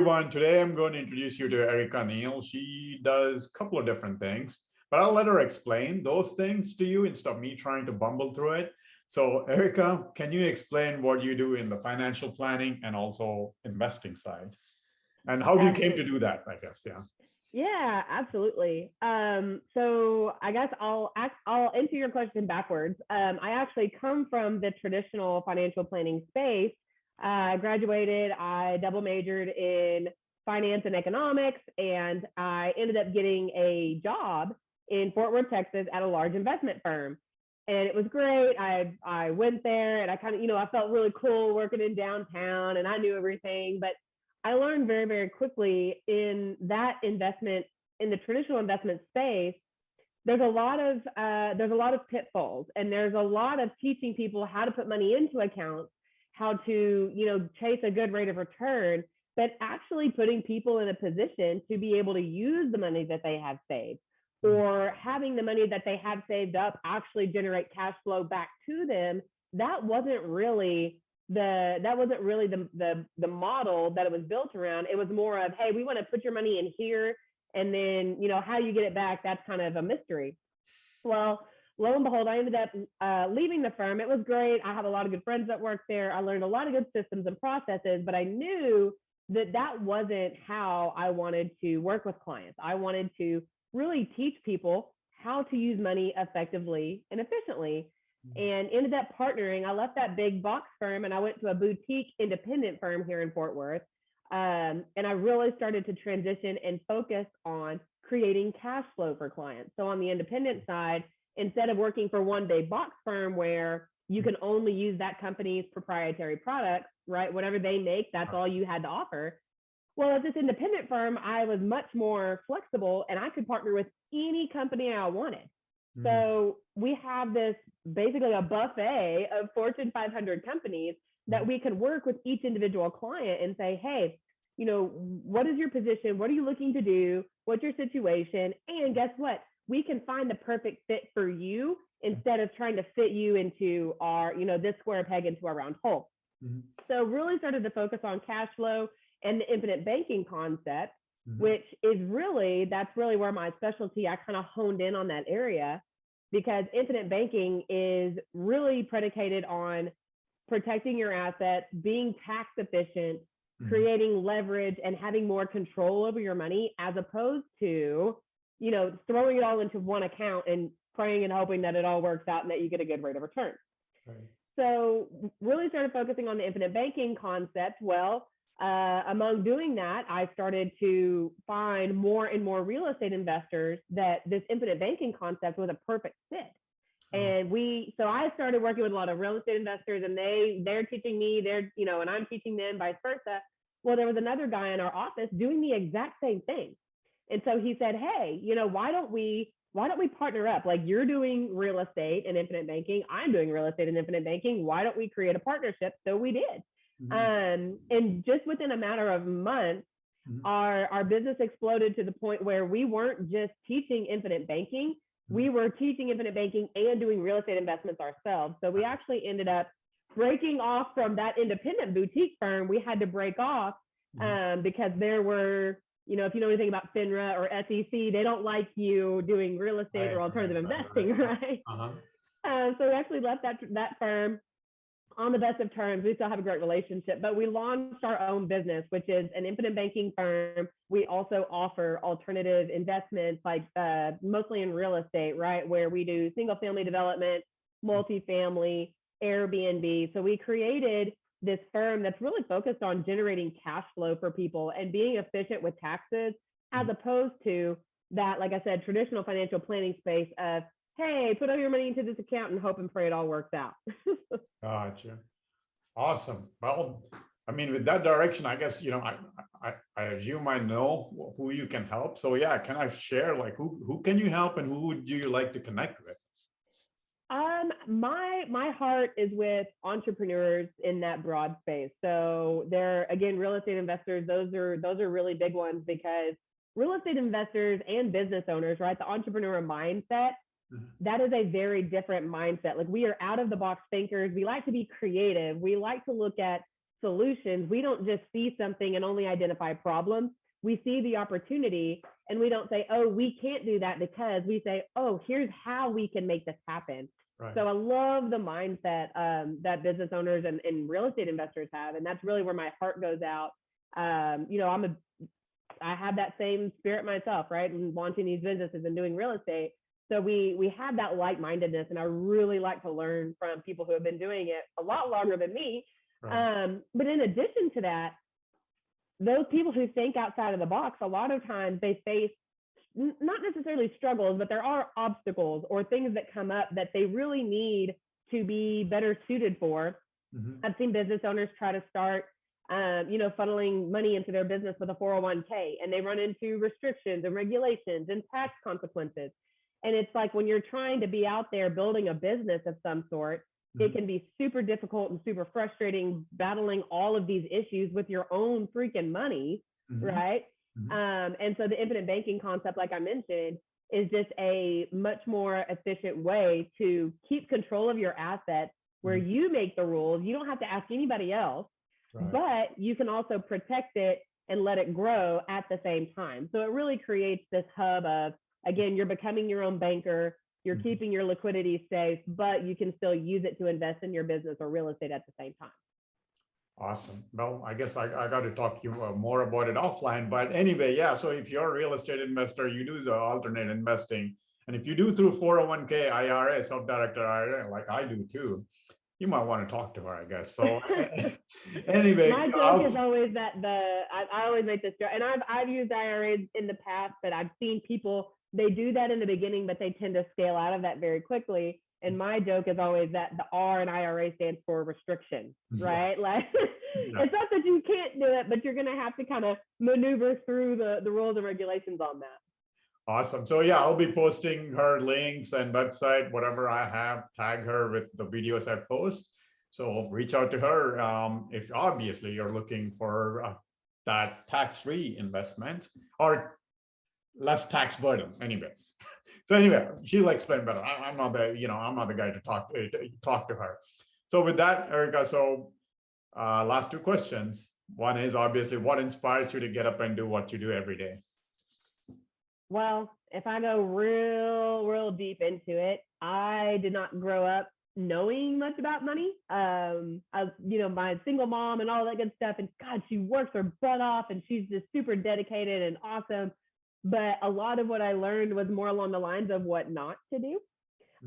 everyone. Today I'm going to introduce you to Erica Neal. She does a couple of different things, but I'll let her explain those things to you instead of me trying to bumble through it. So, Erica, can you explain what you do in the financial planning and also investing side? And how do you came to Absolutely. do that, I guess? Yeah. Yeah, absolutely. So I guess I'll answer your question backwards. I actually come from the traditional financial planning space. I graduated, I double majored in finance and economics, and I ended up getting a job in Fort Worth, Texas at a large investment firm. And it was great. I went there and I kind of, I felt really cool working in downtown and I knew everything, but I learned very, very quickly in that investment, in the traditional investment space, there's a lot of pitfalls, and there's a lot of teaching people how to put money into accounts, how to chase a good rate of return, but actually putting people in a position to be able to use the money that they have saved, or having the money that they have saved up actually generate cash flow back to them. That wasn't really the model that it was built around. It was more of, hey, we want to put your money in here, and then how you get it back, that's kind of a mystery. Well, lo and behold, I ended up leaving the firm. It was great. I have a lot of good friends that work there. I learned a lot of good systems and processes, but I knew that that wasn't how I wanted to work with clients. I wanted to really teach people how to use money effectively and efficiently, and ended up partnering. I left that big box firm and I went to a boutique independent firm here in Fort Worth. And I really started to transition and focus on creating cash flow for clients. So on the independent side, instead of working for one big box firm where you can only use that company's proprietary products, right? Whatever they make, that's all you had to offer. Well, at this independent firm, I was much more flexible and I could partner with any company I wanted. So we have this basically a buffet of Fortune 500 companies that we can work with each individual client and say, hey, what is your position? What are you looking to do? What's your situation? And guess what? We can find the perfect fit for you instead of trying to fit you into our, this square peg into a round hole. So really started to focus on cash flow and the infinite banking concept, which is that's really where my specialty, I kind of honed in on that area, because infinite banking is really predicated on protecting your assets, being tax efficient, creating leverage, and having more control over your money, as opposed to, throwing it all into one account and praying and hoping that it all works out and that you get a good rate of return. Right. So really started focusing on the infinite banking concept. Well, among doing that, I started to find more and more real estate investors that this infinite banking concept was a perfect fit. And so I started working with a lot of real estate investors, and they're teaching me, and I'm teaching them, vice versa. Well, there was another guy in our office doing the exact same thing. And so he said, hey, why don't we partner up? Like, you're doing real estate and infinite banking, I'm doing real estate and infinite banking. Why don't we create a partnership? So we did. And just within a matter of months, our business exploded to the point where we weren't just teaching infinite banking, we were teaching infinite banking and doing real estate investments ourselves. So we actually ended up breaking off from that independent boutique firm. We had to break off because there were, if you know anything about FINRA or SEC, they don't like you doing real estate or alternative investing, right? So we actually left that firm on the best of terms. We still have a great relationship, but we launched our own business, which is an infinite banking firm. We also offer alternative investments, like mostly in real estate, right? Where we do single family development, multifamily, Airbnb. So we created this firm that's really focused on generating cash flow for people and being efficient with taxes, as opposed to that, like I said, traditional financial planning space of, hey, put all your money into this account and hope and pray it all works out. Gotcha. Awesome. Well, I mean, with that direction, I guess, I assume I know who you can help. So yeah, can I share, like, who can you help and who would you like to connect with? My heart is with entrepreneurs in that broad space. So they're, again, real estate investors. Those are really big ones, because real estate investors and business owners, right? The entrepreneur mindset, that is a very different mindset. Like, we are out of the box thinkers. We like to be creative. We like to look at solutions, we don't just see something and only identify problems. We see the opportunity and we don't say, oh, we can't do that, because we say, oh, here's how we can make this happen. Right. So I love the mindset that business owners and real estate investors have. And that's really where my heart goes out. I have that same spirit myself, right? And launching these businesses and doing real estate. So we have that like-mindedness, and I really like to learn from people who have been doing it a lot longer than me. Right. But in addition to that, those people who think outside of the box, a lot of times they face not necessarily struggles, but there are obstacles or things that come up that they really need to be better suited for. Mm-hmm. I've seen business owners try to start funneling money into their business with a 401k, and they run into restrictions and regulations and tax consequences. And it's like, when you're trying to be out there building a business of some sort, mm-hmm. it can be super difficult and super frustrating battling all of these issues with your own freaking money, mm-hmm. right? Mm-hmm. And so the infinite banking concept, like I mentioned, is just a much more efficient way to keep control of your assets, where mm-hmm. you make the rules. You don't have to ask anybody else. Right. But you can also protect it and let it grow at the same time. So it really creates this hub of, again, you're becoming your own banker, you're mm-hmm. keeping your liquidity safe, but you can still use it to invest in your business or real estate at the same time. Awesome. Well, I guess I got to talk to you more about it offline. But anyway, yeah, so if you're a real estate investor, you do the alternate investing. And if you do through 401k, IRA, self-directed IRA, like I do too, you might want to talk to her, I guess. So anyway, my joke is always that I always make this joke, and I've used IRAs in the past, but I've seen people, they do that in the beginning, but they tend to scale out of that very quickly. And my joke is always that the R in IRA stands for restriction, right? Yeah. Like yeah. It's not that you can't do it, but you're going to have to kind of maneuver through the rules and regulations on that. Awesome. So yeah, I'll be posting her links and website, whatever I have, tag her with the videos I post. So reach out to her if obviously you're looking for that tax-free investment or less tax burden. Anyway, so anyway, she'll explain better. I'm not the guy to talk to her. So with that, Erica, so last two questions. One is obviously, what inspires you to get up and do what you do every day? Well, if I go real deep into it, I did not grow up knowing much about money. I was, my single mom and all that good stuff. And God, she works her butt off and she's just super dedicated and awesome. But a lot of what I learned was more along the lines of what not to do,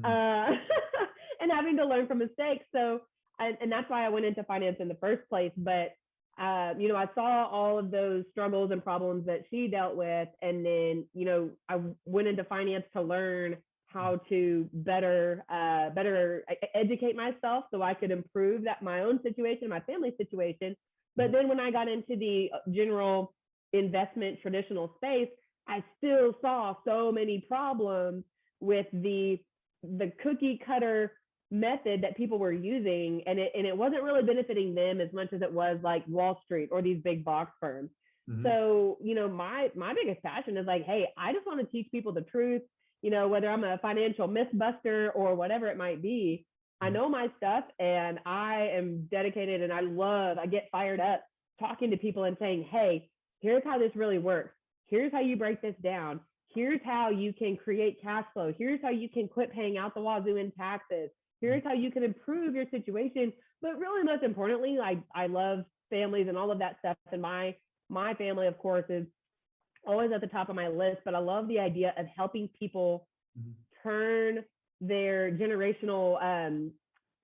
and having to learn from mistakes. So, and that's why I went into finance in the first place. But I saw all of those struggles and problems that she dealt with. And then, I went into finance to learn how to better educate myself so I could improve my own situation, my family's situation. But then when I got into the general investment traditional space, I still saw so many problems with the cookie cutter method that people were using, and it wasn't really benefiting them as much as it was like Wall Street or these big box firms. Mm-hmm. So, my biggest passion is like, hey, I just want to teach people the truth, whether I'm a financial mythbuster or whatever it might be. Mm-hmm. I know my stuff and I am dedicated, and I get fired up talking to people and saying, hey, here's how this really works. Here's how you break this down. Here's how you can create cash flow. Here's how you can quit paying out the wazoo in taxes. Here's how you can improve your situation. But really, most importantly, I love families and all of that stuff. And my family, of course, is always at the top of my list. But I love the idea of helping people turn their generational,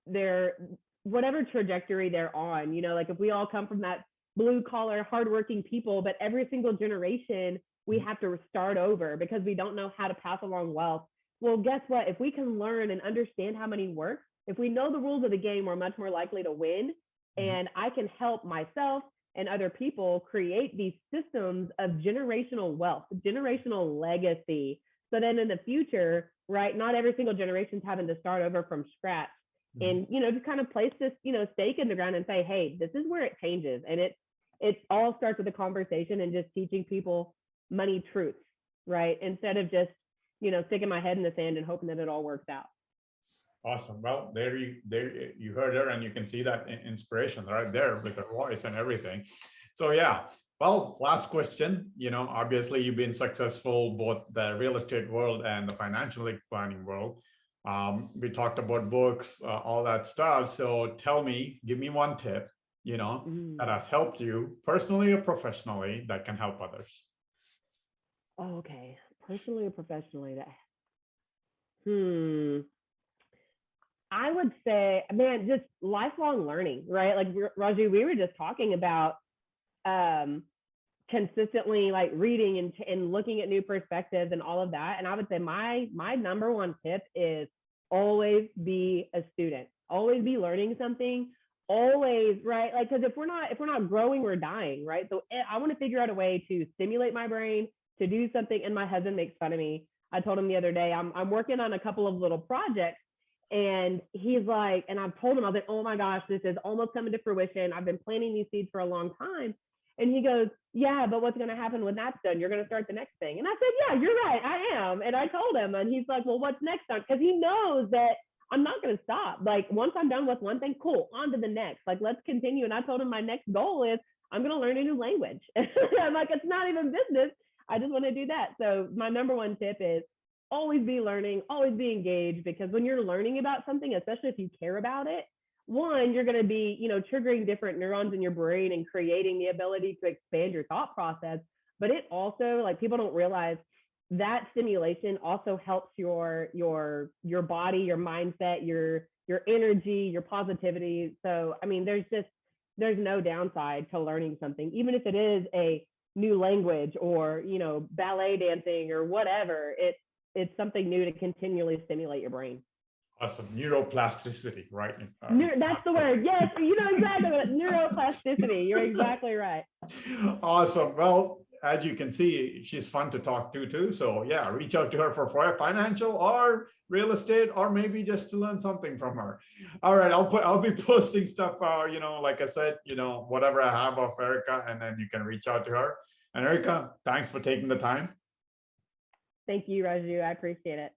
their whatever trajectory they're on. Like if we all come from that blue collar, hardworking people, but every single generation, we have to start over because we don't know how to pass along wealth. Well, guess what? If we can learn and understand how money works, if we know the rules of the game, we're much more likely to win. And I can help myself and other people create these systems of generational wealth, generational legacy. So then in the future, right, not every single generation's having to start over from scratch. And, just kind of place this, stake in the ground and say, hey, this is where it changes. And it all starts with a conversation and just teaching people money truths, right? Instead of just, sticking my head in the sand and hoping that it all works out. Awesome. Well, there you heard her, and you can see that inspiration right there with her voice and everything. So yeah. Well, last question. Obviously you've been successful both the real estate world and the financial planning world. We talked about books, all that stuff. So tell me, give me one tip, that Mm. has helped you personally or professionally that can help others. Oh, okay. Personally or professionally, hmm. I would say, man, just lifelong learning, right? Like Raju, we were just talking about um, consistently like reading and looking at new perspectives and all of that. And I would say my number one tip is always be a student, always be learning something, always, right? Like, because if we're not growing, we're dying, right? So I want to figure out a way to stimulate my brain to do something. And my husband makes fun of me. I told him the other day I'm working on a couple of little projects. And he's like, and I've told him, I was like, oh my gosh, this is almost coming to fruition. I've been planting these seeds for a long time. And he goes, yeah, but what's going to happen when that's done? You're going to start the next thing. And I said, yeah, you're right. I am. And I told him, and he's like, well, what's next on? Because he knows that I'm not going to stop. Like, once I'm done with one thing, cool, on to the next. Like, let's continue. And I told him my next goal is I'm going to learn a new language. I'm like, it's not even business. I just want to do that. So my number one tip is always be learning, always be engaged, because when you're learning about something, especially if you care about it, one, you're going to be, triggering different neurons in your brain and creating the ability to expand your thought process. But it also, like, people don't realize that stimulation also helps your body, your mindset, your energy, your positivity. So, I mean, there's no downside to learning something, even if it is a new language or, ballet dancing or whatever. It's something new to continually stimulate your brain. Awesome. Neuroplasticity, right? That's the word. Yes, you know exactly what neuroplasticity. You're exactly right. Awesome. Well, as you can see, she's fun to talk to too. So yeah, reach out to her for financial or real estate, or maybe just to learn something from her. All right, I'll be posting stuff. Like I said, whatever I have of Erica, and then you can reach out to her. And Erica, thanks for taking the time. Thank you, Raju. I appreciate it.